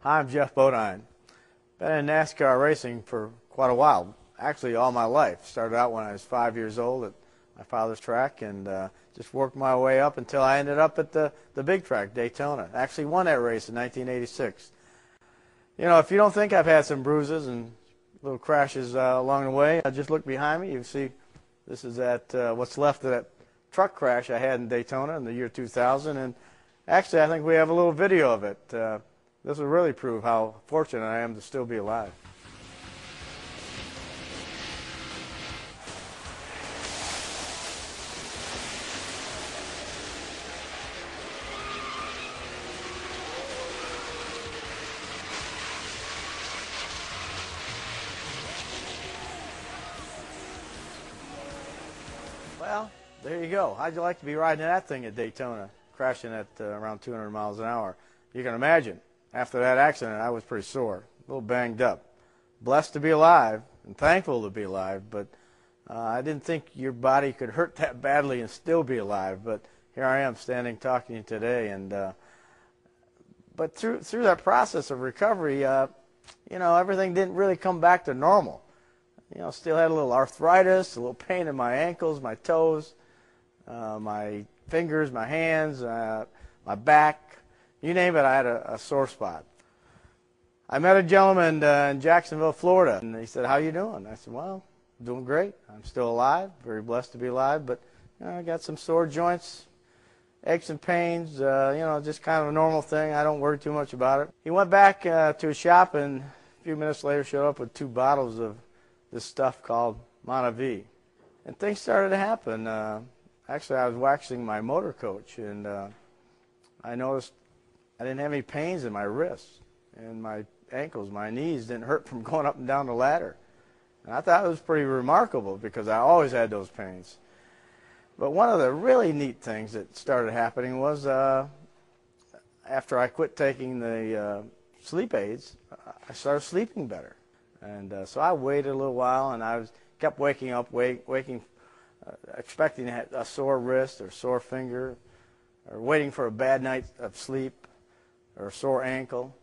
Hi, I'm Jeff Bodine. Been in NASCAR racing for quite a while, actually all my life. Started out when I was 5 years old at my father's track and just worked my way up until I ended up at the big track, Daytona. Actually won that race in 1986. You know, if you don't think I've had some bruises and little crashes along the way, just look behind me. You see this is what's left of that truck crash I had in Daytona in the year 2000. And actually, I think we have a little video of it. This will really prove how fortunate I am to still be alive. Well, there you go. How'd you like to be riding that thing at Daytona, crashing at around 200 miles an hour? You can imagine. After that accident, I was pretty sore, a little banged up. Blessed to be alive and thankful to be alive, but I didn't think your body could hurt that badly and still be alive. But here I am standing talking to you today. And but through that process of recovery, you know, everything didn't really come back to normal. You know, still had a little arthritis, a little pain in my ankles, my toes, my fingers, my hands, my back. You name it, I had a sore spot. I met a gentleman in Jacksonville, Florida, and he said, "How you doing?" I said, "Well, doing great. I'm still alive, very blessed to be alive, but you know, I got some sore joints, aches and pains, you know, just kind of a normal thing. I don't worry too much about it." He went back to his shop and a few minutes later showed up with 2 bottles of this stuff called Monavie. And things started to happen. Actually, I was waxing my motor coach, and I noticed I didn't have any pains in my wrists and my ankles. My knees didn't hurt from going up and down the ladder. And I thought it was pretty remarkable because I always had those pains. But one of the really neat things that started happening was after I quit taking the sleep aids, I started sleeping better. And so I waited a little while, and I kept waking up, expecting a sore wrist or sore finger, or waiting for a bad night of sleep, or a sore ankle,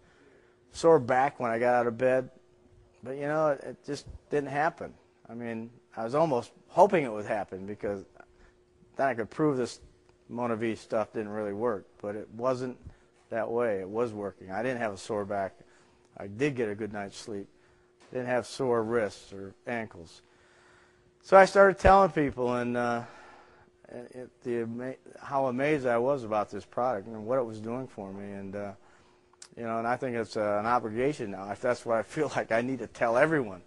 sore back when I got out of bed. But, you know, it just didn't happen. I mean, I was almost hoping it would happen because then I could prove this Monavie stuff didn't really work. But it wasn't that way. It was working. I didn't have a sore back. I did get a good night's sleep. Didn't have sore wrists or ankles. So I started telling people and how amazed I was about this product and what it was doing for me. And you know, and I think it's an obligation now. If that's what I feel like, I need to tell everyone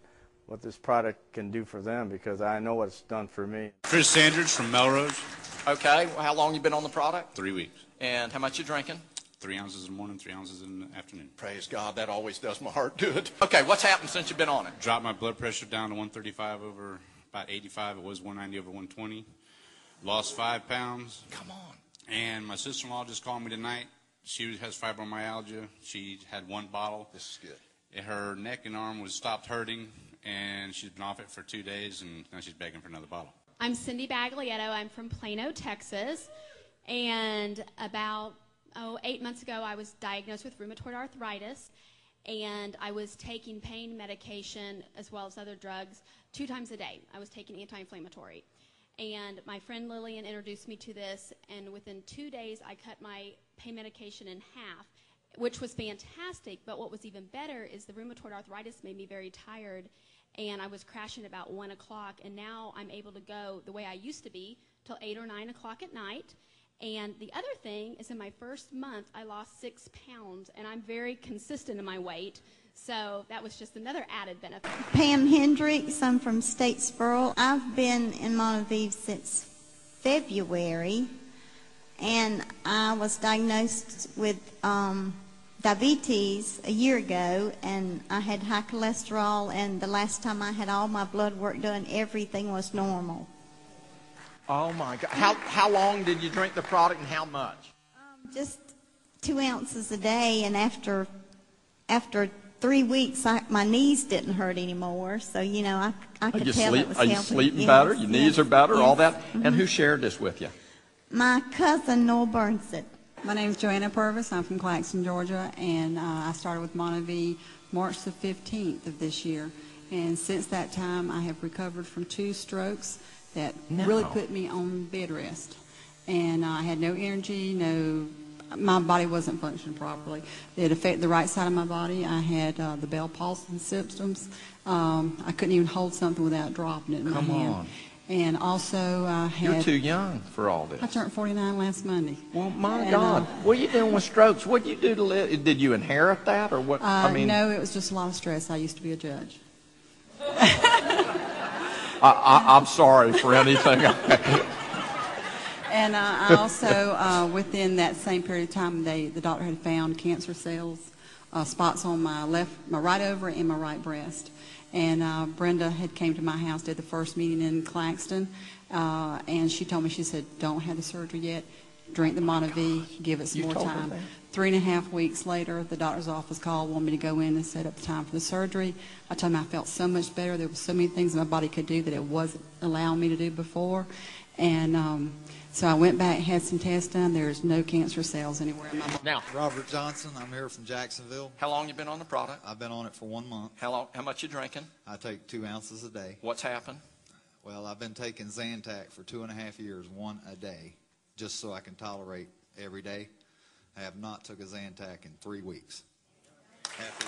what this product can do for them because I know what it's done for me. Chris Sanders from Melrose. Okay, well, how long you been on the product? 3 weeks. And how much you drinking? 3 ounces in the morning, 3 ounces in the afternoon. Praise God, that always does my heart good. Okay, what's happened since you've been on it? Dropped my blood pressure down to 135 over about 85. It was 190 over 120. Lost 5 pounds. Come on. And my sister-in-law just called me tonight. She has fibromyalgia. She had 1 bottle. This is good. Her neck and arm was stopped hurting, and she's been off it for 2 days, and now she's begging for another bottle. I'm Cindy Baglietto. I'm from Plano, Texas. And about 8 months ago, I was diagnosed with rheumatoid arthritis, and I was taking pain medication as well as other drugs 2 times a day. I was taking anti-inflammatory. And my friend Lillian introduced me to this, and within 2 days, I cut my pain medication in half, which was fantastic. But what was even better is the rheumatoid arthritis made me very tired, and I was crashing about 1 o'clock, and now I'm able to go the way I used to be till 8 or 9 o'clock at night. And the other thing is in my first month, I lost 6 pounds, and I'm very consistent in my weight. So that was just another added benefit. Pam Hendricks, I'm from Statesboro. I've been in Monavie since February, and I was diagnosed with diabetes a year ago, and I had high cholesterol, and the last time I had all my blood work done, everything was normal. Oh, my God. How long did you drink the product and how much? Just 2 ounces a day, and after 3 weeks, my knees didn't hurt anymore. So, you know, I could tell it was helping. Are you sleeping better? Your knees are better, all that? And who shared this with you? My cousin, Noel Burnsit. My name is Joanna Purvis. I'm from Claxton, Georgia, and I started with Monavie March the 15th of this year. And since that time, I have recovered from 2 strokes that really put me on bed rest. And I had no energy, my body wasn't functioning properly. It affected the right side of my body. I had the Bell palsy symptoms. I couldn't even hold something without dropping it in my hand. Come on. And also I had... You're too young for all this. I turned 49 last Monday. Well, my God. What are you doing with strokes? What did you do to live? Did you inherit that or what? No, it was just a lot of stress. I used to be a judge. I'm sorry for anything. And I also, within that same period of time, the doctor had found cancer cells, spots on my right ovary and my right breast. And Brenda had came to my house, did the first meeting in Claxton, and she told me, she said, don't have the surgery yet, drink the Monavie, give it some more time. 3.5 weeks later, the doctor's office called, wanted me to go in and set up the time for the surgery. I told them I felt so much better. There were so many things my body could do that it wasn't allowing me to do before. And so I went back, had some tests done. There's no cancer cells anywhere in my body. Now, Robert Johnson. I'm here from Jacksonville. how long you been on the product? I've been on it for 1 month. How much you drinking? I take 2 ounces a day. What's happened? Well, I've been taking Zantac for 2.5 years, 1 a day, just so I can tolerate every day. I have not took a Zantac in 3 weeks. After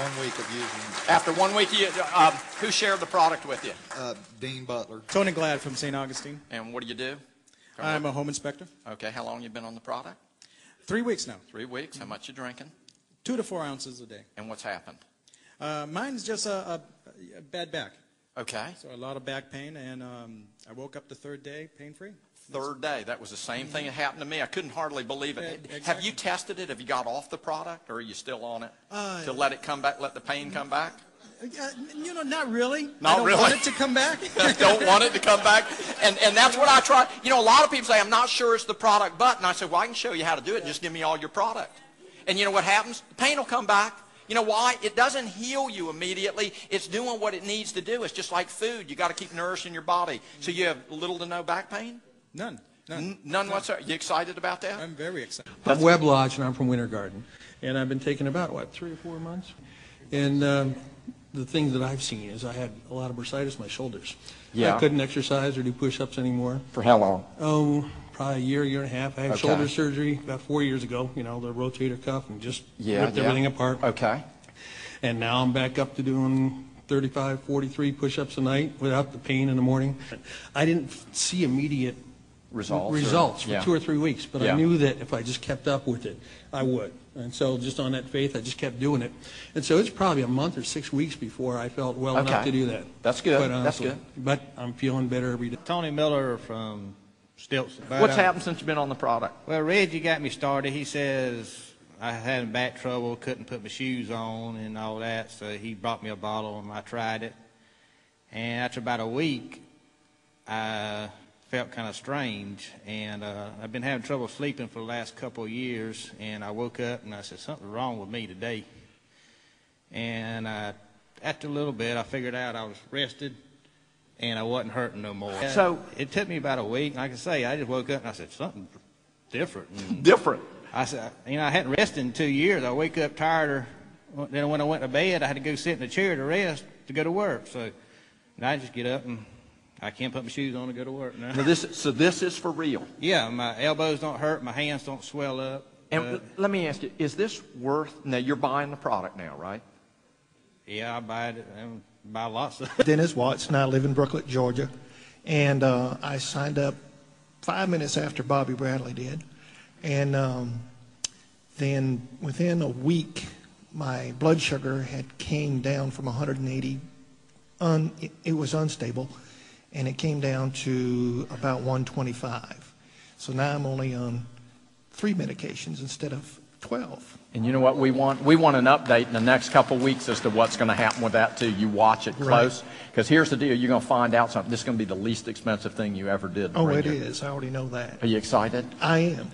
1 week of using it. After 1 week, who shared the product with you? Dean Butler. Tony Glad from St. Augustine. And what do you do? I'm a home inspector. Okay, how long you been on the product? 3 weeks now. 3 weeks. How much you drinking? 2 to 4 ounces a day. And what's happened? Mine's just a bad back. Okay. So a lot of back pain, and I woke up the 3rd day pain-free. 3rd day. That was the same thing that happened to me. I couldn't hardly believe it. Exactly. Have you tested it? Have you got off the product, or are you still on it to let it come back, let the pain come back? Not really. Not really. I don't want it to come back. Don't want it to come back. And that's what I try. A lot of people say, I'm not sure it's the product button. I say, well, I can show you how to do it. Just give me all your product. And you know what happens? The pain will come back. You know why? It doesn't heal you immediately. It's doing what it needs to do. It's just like food. You got to keep nourishing your body. So you have little to no back pain? None. None whatsoever. You excited about that? I'm very excited. I'm Webb Lodge, and I'm from Winter Garden. And I've been taking about, 3 or 4 months? And the thing that I've seen is I had a lot of bursitis in my shoulders. Yeah. I couldn't exercise or do push-ups anymore. For how long? Oh, probably a year and a half. I had Okay. shoulder surgery about 4 years ago, the rotator cuff, and just Yeah, ripped everything apart. Okay. And now I'm back up to doing 35, 43 push-ups a night without the pain in the morning. I didn't see immediate Results for 2 or 3 weeks, but I knew that if I just kept up with it, I would. And so just on that faith, I just kept doing it. And so it's probably a month or 6 weeks before I felt well enough to do that. That's good. Quite That's honestly. good. But I'm feeling better every day. Tony Miller from Stilson. What's happened since you've been on the product? Well, Reggie got me started. He says I had back trouble, couldn't put my shoes on and all that, so he brought me a bottle and I tried it. And after about a week, I felt kind of strange, and I've been having trouble sleeping for the last couple of years, and I woke up and I said, something's wrong with me today. And after a little bit, I figured out I was rested and I wasn't hurting no more. So it took me about a week. Like I say, I just woke up and I said, something different. And Different. I said, I hadn't rested in 2 years. I wake up tired. Then when I went to bed, I had to go sit in a chair to rest to go to work. So I just get up and I can't put my shoes on to go to work now. So this is for real? Yeah, my elbows don't hurt, my hands don't swell up. And let me ask you, is this worth, now you're buying the product now, right? Yeah, I buy it. I buy lots of Dennis Watson. I live in Brooklet, Georgia. And I signed up 5 minutes after Bobby Bradley did. And then within a week, my blood sugar had came down from 180. It was unstable. And it came down to about 125. So now I'm only on 3 medications instead of 12. And you know what we want? We want an update in the next couple of weeks as to what's going to happen with that too. You watch it close. Because here's the deal. You're going to find out something. This is going to be the least expensive thing you ever did. Oh, it is. I already know that. Are you excited? I am.